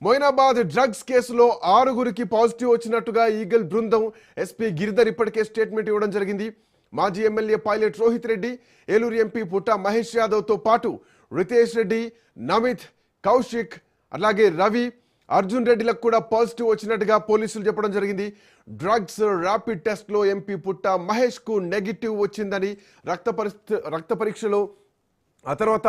Moinabad drugs కేసులో 6గురికి positive వచ్చినట్టుగా eagle బృందం ఎస్పీ గిరిధర్ ఇప్పటికే స్టేట్మెంట్ ఇవ్వడం జరిగింది. మాజీ MLA pilot Rohit Reddy, Eluru MP పుట్ట మహేష్ యాదవ్తో పాటు రితేష్ రెడ్డి, నమిత్, కౌశిక్, అలాగే రవి, అర్జున్ రెడ్డిలకు కూడా పాజిటివ్ వచ్చినట్టుగా పోలీసులు చెప్పడం జరిగింది. డ్రగ్స్ ర్యాపిడ్ టెస్ట్లో ఎంపీ పుట్ట మహేష్కు నెగిటివ్ వచ్చిందని, రక్త పరీక్షలో ఆ తర్వాత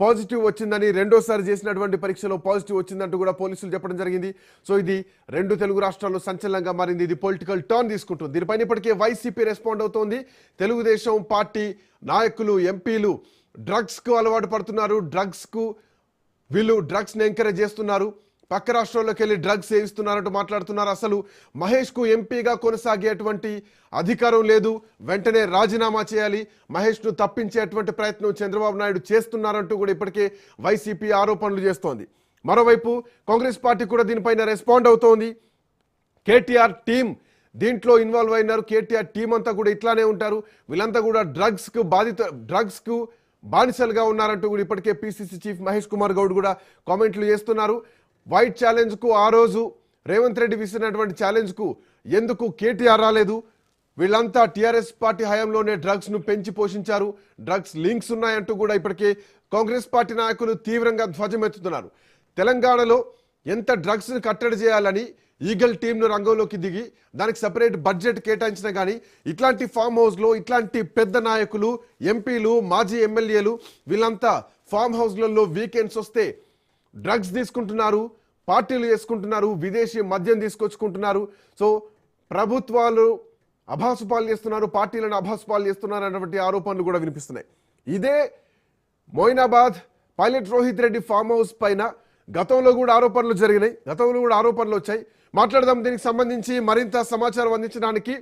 పాజిటివ్ వచ్చిందని, రెండోసారి చేసినటువంటి పరీక్షలో పాజిటివ్ వచ్చిందంటూ కూడా పోలీసులు చెప్పడం జరిగింది. సో ఇది రెండు తెలుగు రాష్ట్రాల్లో సంచలనంగా మారింది. ఇది పొలిటికల్ టర్న్ తీసుకుంటుంది. దీనిపైన ఇప్పటికే వైసీపీ రెస్పాండ్ అవుతోంది. తెలుగుదేశం పార్టీ నాయకులు, ఎంపీలు డ్రగ్స్కు అలవాటు పడుతున్నారు, వీళ్ళు డ్రగ్స్ని ఎంకరేజ్ చేస్తున్నారు, పక్క రాష్ట్రాల్లోకి వెళ్ళి డ్రగ్స్ సేవిస్తున్నారంటూ మాట్లాడుతున్నారు. అసలు మహేష్కు ఎంపీగా కొనసాగేటువంటి అధికారం లేదు, వెంటనే రాజీనామా చేయాలి, మహేష్ను తప్పించేటువంటి ప్రయత్నం చంద్రబాబు నాయుడు చేస్తున్నారంటూ కూడా ఇప్పటికే వైసీపీ ఆరోపణలు చేస్తోంది. మరోవైపు కాంగ్రెస్ పార్టీ కూడా దీనిపైన రెస్పాండ్ అవుతోంది. కేటీఆర్ టీం దీంట్లో ఇన్వాల్వ్ అయినారు. కేటీఆర్ టీం అంతా కూడా ఇట్లానే ఉంటారు, వీళ్ళంతా కూడా డ్రగ్స్కు బానిసలుగా ఉన్నారంటూ కూడా ఇప్పటికే పిసిసి చీఫ్ మహేష్ కుమార్ గౌడ్ కూడా కామెంట్లు చేస్తున్నారు. వైట్ ఛాలెంజ్కు ఆ రోజు రేవంత్ రెడ్డి విసిరినటువంటి ఛాలెంజ్కు ఎందుకు కేటీఆర్ రాలేదు? వీళ్ళంతా టీఆర్ఎస్ పార్టీ హయాంలోనే డ్రగ్స్ను పెంచి పోషించారు, డ్రగ్స్ లింక్స్ ఉన్నాయంటూ కూడా ఇప్పటికే కాంగ్రెస్ పార్టీ నాయకులు తీవ్రంగా ధ్వజమెత్తుతున్నారు. తెలంగాణలో ఎంత డ్రగ్స్ను కట్టడి చేయాలని ఈగల్ టీంను రంగంలోకి దిగి దానికి సపరేట్ బడ్జెట్ కేటాయించినా కానీ ఇట్లాంటి ఫామ్ హౌస్లో ఇట్లాంటి పెద్ద నాయకులు, ఎంపీలు, మాజీ ఎమ్మెల్యేలు వీళ్ళంతా ఫామ్ హౌస్లలో వీకెండ్స్ వస్తే డ్రగ్స్ తీసుకుంటున్నారు, పార్టీలు చేసుకుంటున్నారు, విదేశీ మద్యం తీసుకొచ్చుకుంటున్నారు. సో ప్రభుత్వాలు అభాసుపాలు చేస్తున్నారు, పార్టీలను అభాసుపాలు చేస్తున్నారు అన్నటువంటి ఆరోపణలు కూడా వినిపిస్తున్నాయి. ఇదే Moinabad pilot Rohit Reddy farm house పైన గతంలో కూడా ఆరోపణలు జరిగినాయి, గతంలో కూడా ఆరోపణలు వచ్చాయి. మాట్లాడదాం. దీనికి సంబంధించి మరింత సమాచారం అందించడానికి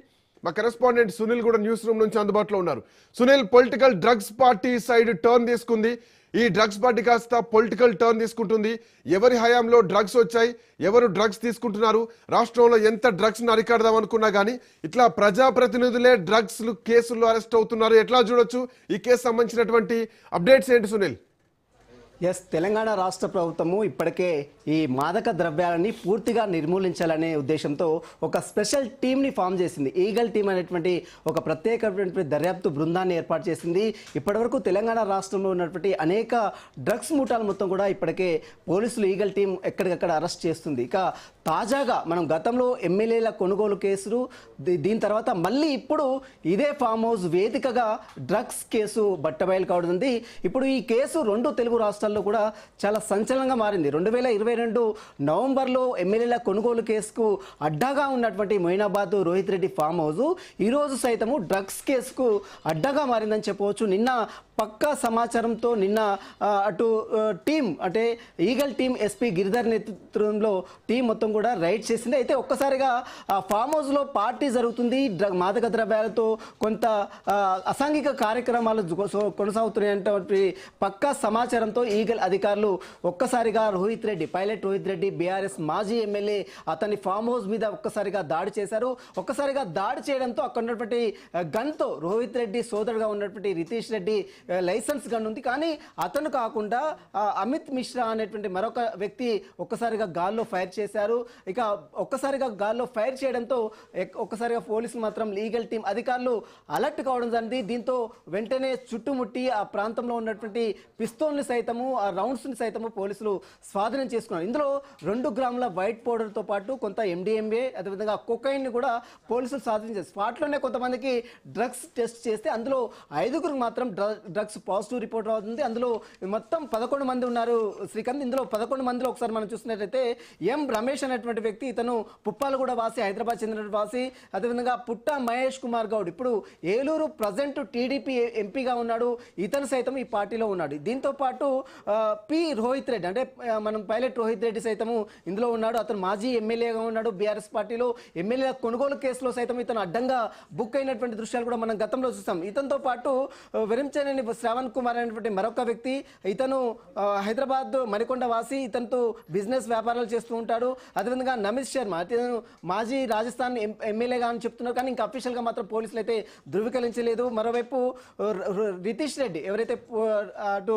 మా కరెస్పాండెంట్ సునీల్ కూడా న్యూస్ రూమ్ నుంచి అందుబాటులో ఉన్నారు. Sunil, political drugs party side turn తీసుకుంది. ఈ డ్రగ్స్ పార్టీ కాస్త పొలిటికల్ టర్న్ తీసుకుంటుంది. ఎవరి హయాంలో డ్రగ్స్ వచ్చాయి, ఎవరు డ్రగ్స్ తీసుకుంటున్నారు, రాష్ట్రంలో ఎంత డ్రగ్స్ అరికడదాం అనుకున్నా కానీ ఇట్లా ప్రజాప్రతినిధులే డ్రగ్స్ కేసుల్లో అరెస్ట్ అవుతున్నారు. ఎట్లా చూడొచ్చు ఈ కేసు సంబంధించినటువంటి అప్డేట్స్ ఏంటి సునీల్? తెలంగాణ రాష్ట్ర ప్రభుత్వము ఇప్పటికే ఈ మాదక ద్రవ్యాలని పూర్తిగా నిర్మూలించాలనే ఉద్దేశంతో ఒక స్పెషల్ టీంని ఫామ్ చేసింది. ఈగల్ టీం అనేటువంటి ఒక ప్రత్యేకమైనటువంటి దర్యాప్తు బృందాన్ని ఏర్పాటు చేసింది. ఇప్పటివరకు తెలంగాణ రాష్ట్రంలో ఉన్నటువంటి అనేక డ్రగ్స్ ముఠాలు మొత్తం కూడా ఇప్పటికే పోలీసులు ఈగల్ టీం ఎక్కడికక్కడ అరెస్ట్ చేస్తుంది. ఇక తాజాగా మనం గతంలో ఎమ్మెల్యేల కొనుగోలు కేసులు, దీని తర్వాత మళ్ళీ ఇప్పుడు ఇదే ఫామ్ హౌస్ వేదికగా డ్రగ్స్ కేసు బట్టబయలు కావడుతుంది. ఇప్పుడు ఈ కేసు రెండు తెలుగు రాష్ట్రాల్లో కూడా చాలా సంచలనంగా మారింది. 2022 నవంబర్లో ఎమ్మెల్యేల కొనుగోలు కేసుకు అడ్డాగా ఉన్నటువంటి మొయినాబాద్ రోహిత్ రెడ్డి ఫామ్ హౌస్ ఈరోజు సైతము డ్రగ్స్ కేసుకు అడ్డాగా మారిందని చెప్పవచ్చు. నిన్న పక్కా సమాచారంతో నిన్న అటు టీం అంటే ఈగల్ టీం ఎస్పీ గిరిధర్ నేతృత్వంలో టీం మొత్తం కూడా రైడ్ చేసింది. అయితే ఒక్కసారిగా ఫామ్ హౌస్లో పార్టీ జరుగుతుంది, మాదక ద్రవ్యాలతో కొంత అసాంఘిక కార్యక్రమాలు కొనసాగుతున్నాయంటే పక్కా సమాచారంతో ఈగల్ అధికారులు ఒక్కసారిగా పైలట్ రోహిత్ రెడ్డి బీఆర్ఎస్ మాజీ ఎమ్మెల్యే అతని ఫామ్ హౌస్ మీద ఒక్కసారిగా దాడి చేశారు. ఒక్కసారిగా దాడి చేయడంతో అక్కడ ఉన్నటువంటి గన్తో రోహిత్ రెడ్డి సోదరుగా ఉన్నటువంటి రితేష్ రెడ్డి లైసెన్స్ గన్ ఉంది, కానీ అతను కాకుండా అమిత్ మిశ్రా అనేటువంటి మరొక వ్యక్తి ఒక్కసారిగా గాల్లో ఫైర్ చేశారు. ఇక ఒక్కసారిగా గాల్లో ఫైర్ చేయడంతో ఒక్కసారిగా పోలీసులు మాత్రం లీగల్ టీం అధికారులు అలర్ట్ కావడం జరిగింది. దీంతో వెంటనే చుట్టుముట్టి ఆ ప్రాంతంలో ఉన్నటువంటి పిస్తోల్ని సైతము, ఆ రౌండ్స్ని సైతము పోలీసులు స్వాధీనం చేసుకున్నారు. ఇందులో 2 గ్రాముల వైట్ పౌడర్తో పాటు కొంత MDMA అదేవిధంగా కొకైన్ కూడా పోలీసులు స్వాధీనం స్పాట్లోనే కొంతమందికి డ్రగ్స్ టెస్ట్ చేస్తే అందులో 5గురికి మాత్రం డ్రగ్స్ పాజిటివ్ రిపోర్ట్ అవుతుంది. అందులో మొత్తం 11 మంది ఉన్నారు శ్రీకాంత్. ఇందులో 11 మందిలో ఒకసారి మనం చూసినట్లయితే ఎం రమేష్ అనేటువంటి వ్యక్తి, ఇతను పుప్పాలగూడ వాసి, హైదరాబాద్ చెందినటువంటి వాసి. అదేవిధంగా పుట్ట మహేష్ కుమార్ గౌడ్ ఇప్పుడు ఏలూరు ప్రజెంట్ టీడీపీ ఎంపీగా ఉన్నాడు, ఇతను సైతం ఈ పార్టీలో ఉన్నాడు. దీంతో పాటు పి రోహిత్ రెడ్డి అంటే మనం పైలట్ రోహిత్ రెడ్డి సైతము ఇందులో ఉన్నాడు. అతను మాజీ ఎమ్మెల్యేగా ఉన్నాడు బీఆర్ఎస్ పార్టీలో. ఎమ్మెల్యే కొనుగోలు కేసులో సైతం ఇతను అడ్డంగా బుక్ అయినటువంటి దృశ్యాలు కూడా మనం గతంలో చూస్తాం. ఇతనితో పాటు వెరించనేని శ్రావణ్ కుమార్ అనేటువంటి మరొక వ్యక్తి, ఇతను హైదరాబాద్ మణికొండ వాసి, ఇతనితో బిజినెస్ వ్యాపారాలు చేస్తూ ఉంటాడు. అదేవిధంగా నమిత్ శర్మ ఇతను మాజీ రాజస్థాన్ ఎమ్మెల్యేగా అని చెప్తున్నారు, కానీ ఇంకా అఫీషియల్గా మాత్రం పోలీసులు అయితే ధృవీకరించలేదు. మరోవైపు రితీష్ రెడ్డి ఎవరైతే అటు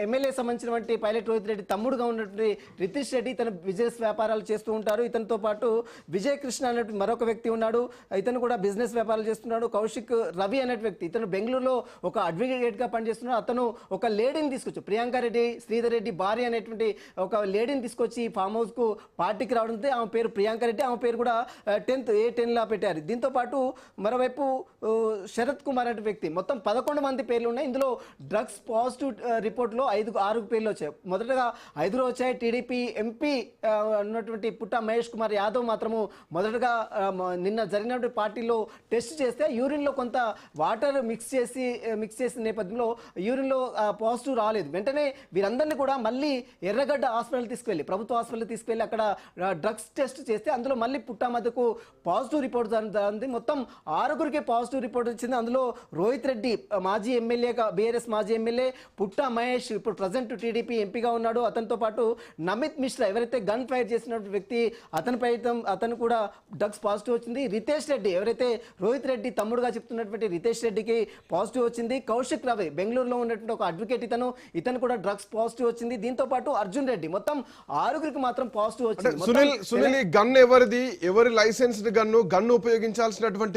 ఎమ్మెల్యే సంబంధించినటువంటి పైలట్ రోహిత్ రెడ్డి తమ్ముడుగా ఉన్నటువంటి రితీష్ రెడ్డి ఇతను బిజినెస్ వ్యాపారాలు చేస్తూ ఉంటారు. ఇతనితో పాటు విజయ్ కృష్ణ అనేటువంటి మరొక వ్యక్తి ఉన్నాడు, ఇతను కూడా బిజినెస్ వ్యాపారాలు చేస్తున్నాడు. కౌశిక్ రవి అనే వ్యక్తి ఇతను బెంగళూరులో ఒక అడ్వకేట్గా పనిచేస్తున్నాడు. అతను ఒక లేడీని తీసుకొచ్చి ప్రియాంక రెడ్డి శ్రీధర్ రెడ్డి భార్య అనేటువంటి ఒక లేడీని తీసుకొచ్చి ఫామ్ హౌస్కు పార్టీకి రావడంతో ఆమె పేరు ప్రియాంక రెడ్డి, ఆమె పేరు కూడా 10 లా పెట్టారు. దీంతో పాటు మరోవైపు శరత్ కుమార్ అనే వ్యక్తి మొత్తం 11 మంది పేర్లు ఉన్నాయి. ఇందులో డ్రగ్స్ పాజిటివ్ రిపోర్ట్లో 6 పేర్లు వచ్చాయి. మొదటగా 5 వచ్చాయి. టీడీపీ ఎంపీ ఉన్నటువంటి పుట్ట మహేష్ కుమార్ యాదవ్ మాత్రము మొదటగా నిన్న జరిగినటువంటి పార్టీలో టెస్ట్ చేస్తే యూరిన్లో కొంత వాటర్ మిక్స్ చేసిన నేపథ్యంలో యూరిన్లో పాజిటివ్ రాలేదు. వెంటనే వీరందరినీ కూడా మళ్ళీ ఎర్రగడ్డ హాస్పిటల్ తీసుకెళ్ళి ప్రభుత్వ హాస్పిటల్ తీసుకెళ్ళి అక్కడ డ్రగ్స్ టెస్ట్ చేస్తే అందులో మళ్ళీ పుట్ట మధ్యకు పాజిటివ్ రిపోర్ట్ జరిగింది. మొత్తం 6 పాజిటివ్ రిపోర్ట్ వచ్చింది. అందులో రోహిత్ రెడ్డి మాజీ ఎమ్మెల్యేగా బీఆర్ఎస్ మాజీ ఎమ్మెల్యే, పుట్ట మహేష్ ఇప్పుడు ప్రజెంట్ టీడీపీ ఎంపీగా ఉన్నాడు. అతనితో పాటు నమిత్ మిశ్రా ఎవరైతే గన్ ఫైర్ చేసినటువంటి వ్యక్తి అతను కూడా డ్రగ్స్ పాజిటివ్ వచ్చింది. రితేష్ రెడ్డి ఎవరైతే రోహిత్ రెడ్డి తమ్ముడుగా చెప్తున్నటువంటి రితేష్ రెడ్డికి పాజిటివ్ వచ్చింది. కౌశిక్ రవి బెంగళూరులో ఉన్నటువంటి ఒక అడ్వకేట్ ఇతను కూడా డ్రగ్స్ పాజిటివ్ వచ్చింది. దీంతో పాటు అర్జున్ రెడ్డి మొత్తం 6 మాత్రం పాజిటివ్ వచ్చింది. సునీల్, ఈ గన్ ఎవరిది? ఎవరి లైసెన్స్డ్ గన్ను ఉపయోగించాల్సినటువంటి